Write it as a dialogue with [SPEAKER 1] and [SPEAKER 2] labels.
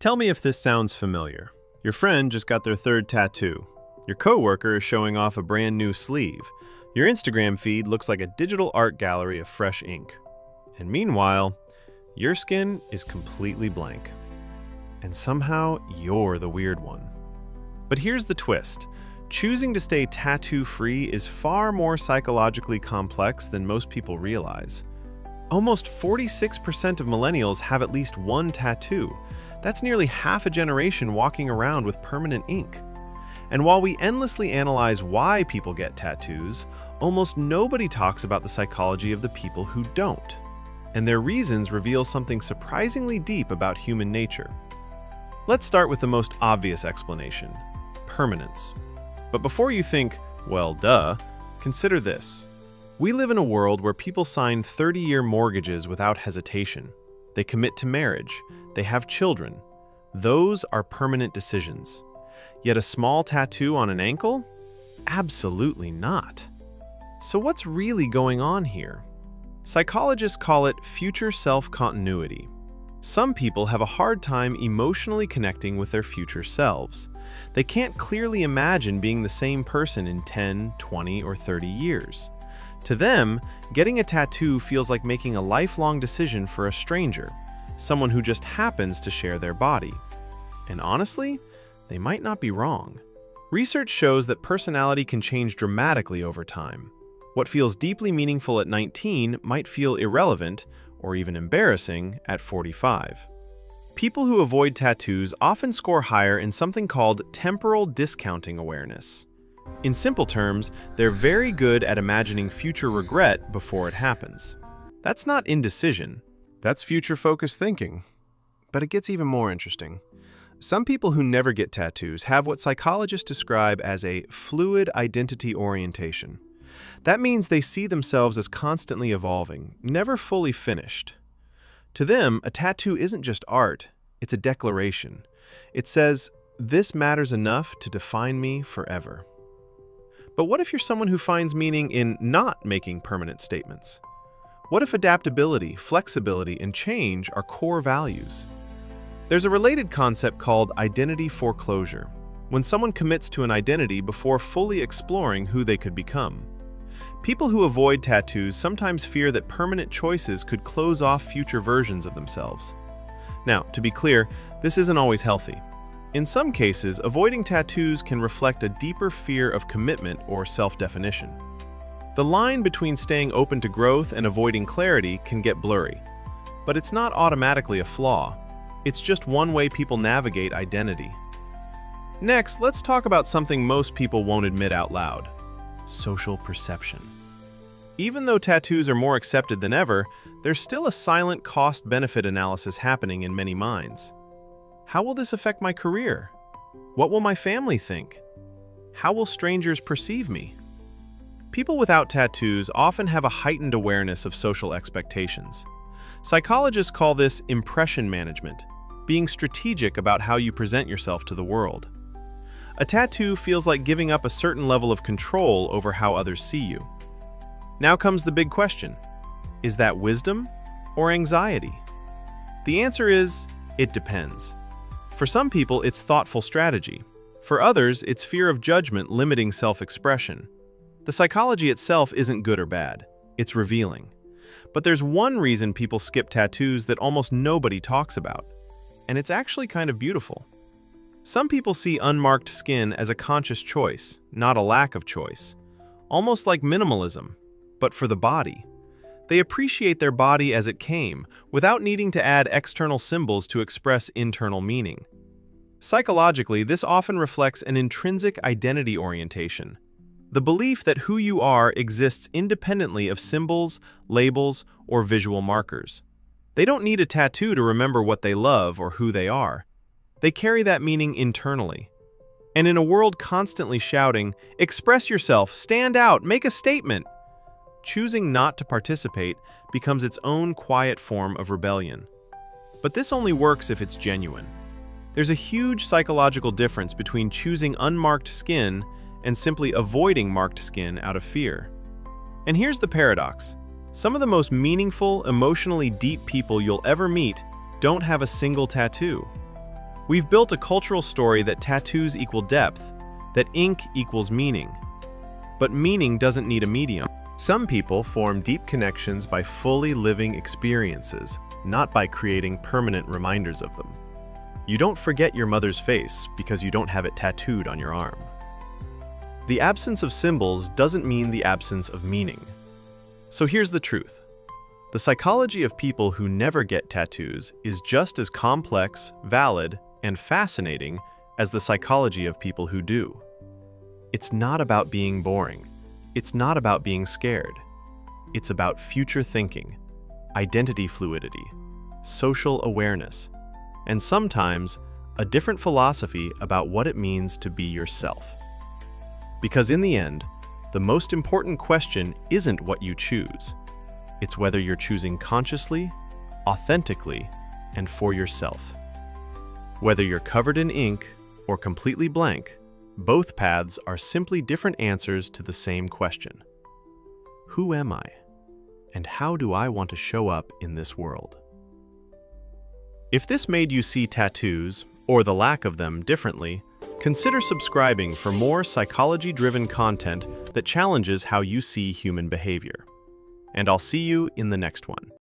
[SPEAKER 1] Tell me if this sounds familiar. Your friend just got their third tattoo. Your coworker is showing off a brand new sleeve. Your Instagram feed looks like a digital art gallery of fresh ink. And meanwhile, your skin is completely blank. And somehow, you're the weird one. But here's the twist. Choosing to stay tattoo-free is far more psychologically complex than most people realize. Almost 46% of millennials have at least one tattoo. That's nearly half a generation walking around with permanent ink. And while we endlessly analyze why people get tattoos, almost nobody talks about the psychology of the people who don't. And their reasons reveal something surprisingly deep about human nature. Let's start with the most obvious explanation: permanence. But before you think, well, duh, consider this. We live in a world where people sign 30-year mortgages without hesitation. They commit to marriage. They have children. Those are permanent decisions. Yet a small tattoo on an ankle? Absolutely not. So what's really going on here? Psychologists call it future self-continuity. Some people have a hard time emotionally connecting with their future selves. They can't clearly imagine being the same person in 10, 20, or 30 years. To them, getting a tattoo feels like making a lifelong decision for a stranger, someone who just happens to share their body. And honestly, they might not be wrong. Research shows that personality can change dramatically over time. What feels deeply meaningful at 19 might feel irrelevant or even embarrassing at 45. People who avoid tattoos often score higher in something called temporal discounting awareness. In simple terms, they're very good at imagining future regret before it happens. That's not indecision. That's future-focused thinking. But it gets even more interesting. Some people who never get tattoos have what psychologists describe as a fluid identity orientation. That means they see themselves as constantly evolving, never fully finished. To them, a tattoo isn't just art, it's a declaration. It says, "This matters enough to define me forever." But what if you're someone who finds meaning in not making permanent statements? What if adaptability, flexibility, and change are core values? There's a related concept called identity foreclosure, when someone commits to an identity before fully exploring who they could become. People who avoid tattoos sometimes fear that permanent choices could close off future versions of themselves. Now, to be clear, this isn't always healthy. In some cases, avoiding tattoos can reflect a deeper fear of commitment or self-definition. The line between staying open to growth and avoiding clarity can get blurry. But it's not automatically a flaw. It's just one way people navigate identity. Next, let's talk about something most people won't admit out loud: social perception. Even though tattoos are more accepted than ever, there's still a silent cost-benefit analysis happening in many minds. How will this affect my career? What will my family think? How will strangers perceive me? People without tattoos often have a heightened awareness of social expectations. Psychologists call this impression management, being strategic about how you present yourself to the world. A tattoo feels like giving up a certain level of control over how others see you. Now comes the big question: is that wisdom or anxiety? The answer is, it depends. For some people, it's thoughtful strategy. For others, it's fear of judgment limiting self-expression. The psychology itself isn't good or bad. It's revealing. But there's one reason people skip tattoos that almost nobody talks about. And it's actually kind of beautiful. Some people see unmarked skin as a conscious choice, not a lack of choice. Almost like minimalism, but for the body. They appreciate their body as it came, without needing to add external symbols to express internal meaning. Psychologically, this often reflects an intrinsic identity orientation. The belief that who you are exists independently of symbols, labels, or visual markers. They don't need a tattoo to remember what they love or who they are. They carry that meaning internally. And in a world constantly shouting, "Express yourself, stand out, make a statement," choosing not to participate becomes its own quiet form of rebellion. But this only works if it's genuine. There's a huge psychological difference between choosing unmarked skin and simply avoiding marked skin out of fear. And here's the paradox. Some of the most meaningful, emotionally deep people you'll ever meet don't have a single tattoo. We've built a cultural story that tattoos equal depth, that ink equals meaning. But meaning doesn't need a medium. Some people form deep connections by fully living experiences, not by creating permanent reminders of them. You don't forget your mother's face because you don't have it tattooed on your arm. The absence of symbols doesn't mean the absence of meaning. So here's the truth. The psychology of people who never get tattoos is just as complex, valid, and fascinating as the psychology of people who do. It's not about being boring. It's not about being scared. It's about future thinking, identity fluidity, social awareness, and sometimes a different philosophy about what it means to be yourself. Because in the end, the most important question isn't what you choose. It's whether you're choosing consciously, authentically, and for yourself. Whether you're covered in ink or completely blank, both paths are simply different answers to the same question. Who am I? And how do I want to show up in this world? If this made you see tattoos, or the lack of them, differently, consider subscribing for more psychology-driven content that challenges how you see human behavior. And I'll see you in the next one.